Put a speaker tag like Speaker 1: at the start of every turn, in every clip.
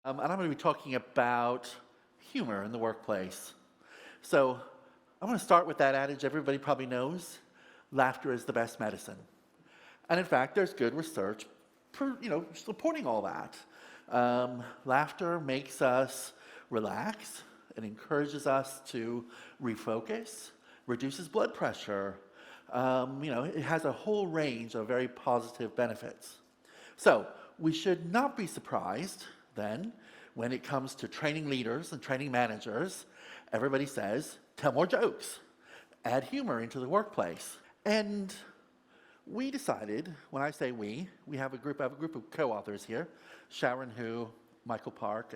Speaker 1: And I'm going to be talking about humor in the workplace. So I'm going to start with that adage everybody probably knows: laughter is the best medicine. And in fact, there's good research, supporting all that. Laughter makes us relax. It encourages us to refocus, reduces blood pressure. It has a whole range of very positive benefits. So we should not be surprised then when it comes to training leaders and training managers. Everybody says, tell more jokes, add humor into the workplace. And we decided, when I say we have a group of co-authors here, Sharon Hu, Michael Park,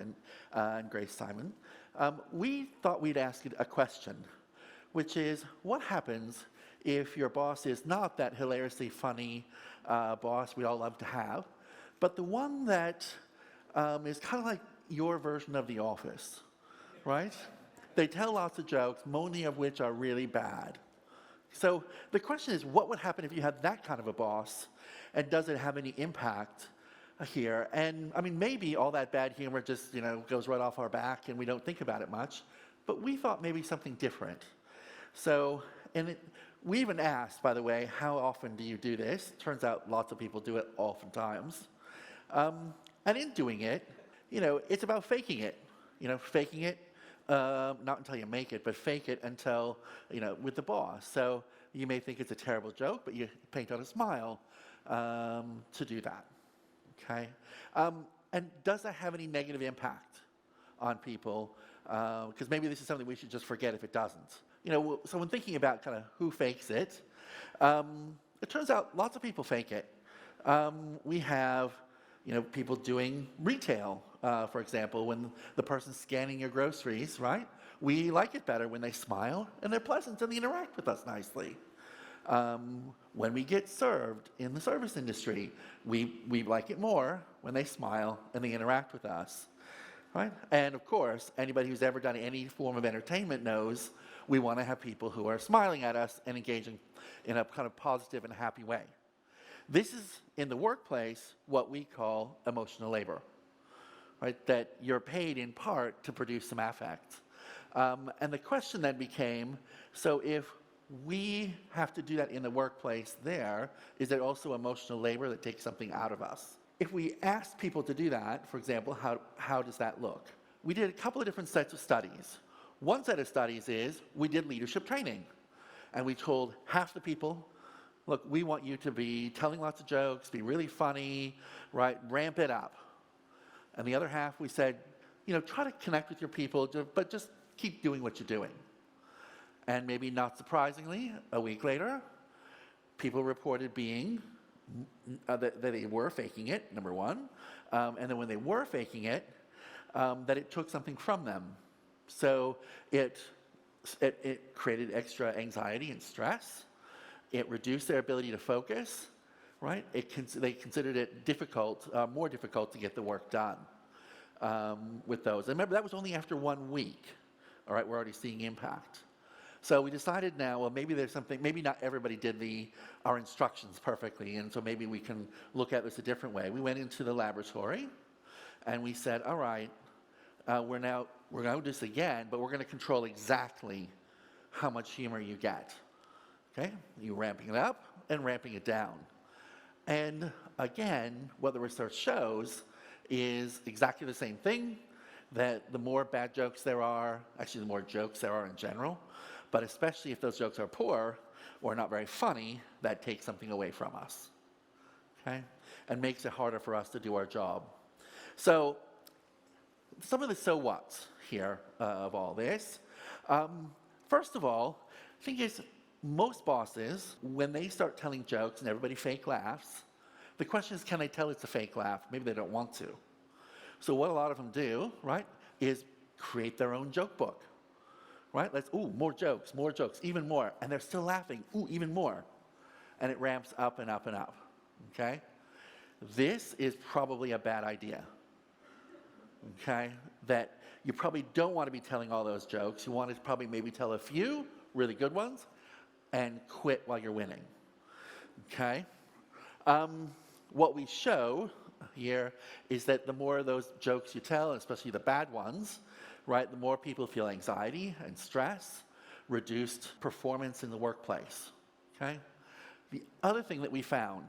Speaker 1: and Grace Simon. We thought we'd ask you a question, which is, what happens if your boss is not that hilariously funny boss we all love to have, but the one that is kind of like your version of The Office, right? They tell lots of jokes, many of which are really bad. So the question is, what would happen if you had that kind of a boss, and does it have any impact here? And I mean, maybe all that bad humor just goes right off our back and we don't think about it much, but we thought maybe something different. So, we even asked, by the way, how often do you do this? Turns out lots of people do it oftentimes. And in doing it, it's about faking it. Faking it, not until you make it, but fake it until, with the boss. So you may think it's a terrible joke, but you paint on a smile to do that, okay? And does that have any negative impact on people? Because maybe this is something we should just forget if it doesn't. So when thinking about kind of who fakes it, it turns out lots of people fake it. We have people doing retail, for example, when the person's scanning your groceries, right? We like it better when they smile and they're pleasant and they interact with us nicely. When we get served in the service industry, we like it more when they smile and they interact with us, right? And of course, anybody who's ever done any form of entertainment knows we want to have people who are smiling at us and engaging in a kind of positive and happy way. This is, in the workplace, what we call emotional labor, right? That you're paid in part to produce some affect. And the question then became, so if we have to do that in the workplace there, is there also emotional labor that takes something out of us? If we asked people to do that, for example, how does that look? We did a couple of different sets of studies. One set of studies is we did leadership training. And we told half the people, look, we want you to be telling lots of jokes, be really funny, right? Ramp it up. And the other half, we said, try to connect with your people, but just keep doing what you're doing. And maybe not surprisingly, a week later, people reported that they were faking it, number one. And then when they were faking it, that it took something from them. So it created extra anxiety and stress. It reduced their ability to focus, right? They considered it more difficult to get the work done with those. And remember, that was only after 1 week. All right, we're already seeing impact. So we decided now, well, maybe there's something, maybe not everybody did our instructions perfectly, and so maybe we can look at this a different way. We went into the laboratory, and we said, all right, we're going to do this again, but we're going to control exactly how much humor you get. Okay, you're ramping it up and ramping it down. And again, what the research shows is exactly the same thing, that the more bad jokes there are, actually the more jokes there are in general, but especially if those jokes are poor or not very funny, that takes something away from us, okay? And makes it harder for us to do our job. So some of the so whats here of all this. First of all, I think is most bosses, when they start telling jokes and everybody fake laughs, the question is, can they tell it's a fake laugh? Maybe they don't want to. So what a lot of them do, right, is create their own joke book, right? More jokes, even more. And they're still laughing, even more. And it ramps up and up and up, okay? This is probably a bad idea, okay? That you probably don't want to be telling all those jokes. You want to probably maybe tell a few really good ones and quit while you're winning, okay? What we show here is that the more of those jokes you tell, especially the bad ones, right, the more people feel anxiety and stress, reduced performance in the workplace, okay? The other thing that we found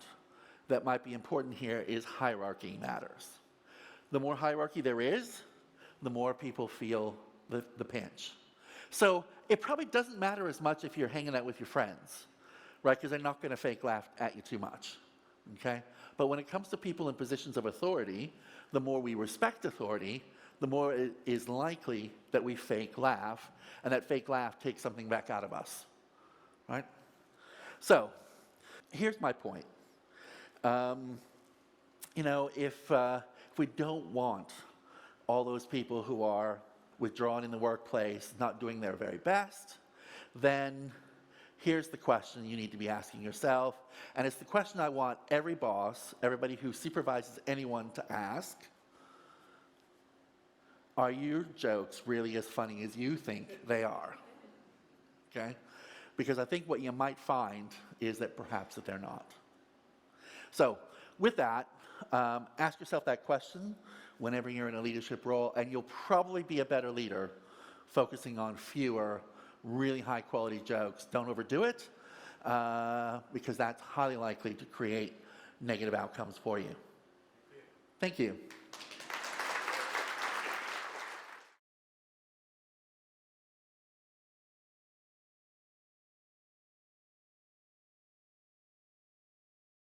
Speaker 1: that might be important here is hierarchy matters. The more hierarchy there is, the more people feel the pinch. So it probably doesn't matter as much if you're hanging out with your friends, right? Because they're not going to fake laugh at you too much, okay? But when it comes to people in positions of authority, the more we respect authority, the more it is likely that we fake laugh, and that fake laugh takes something back out of us, right? So here's my point. You know, if we don't want all those people who are withdrawn in the workplace, not doing their very best, then here's the question you need to be asking yourself, and it's the question I want every boss, everybody who supervises anyone to ask. Are your jokes really as funny as you think they are? Okay? Because I think what you might find is that perhaps that they're not. So with that, ask yourself that question whenever you're in a leadership role, and you'll probably be a better leader focusing on fewer really high quality jokes. Don't overdo it, because that's highly likely to create negative outcomes for you. Thank you.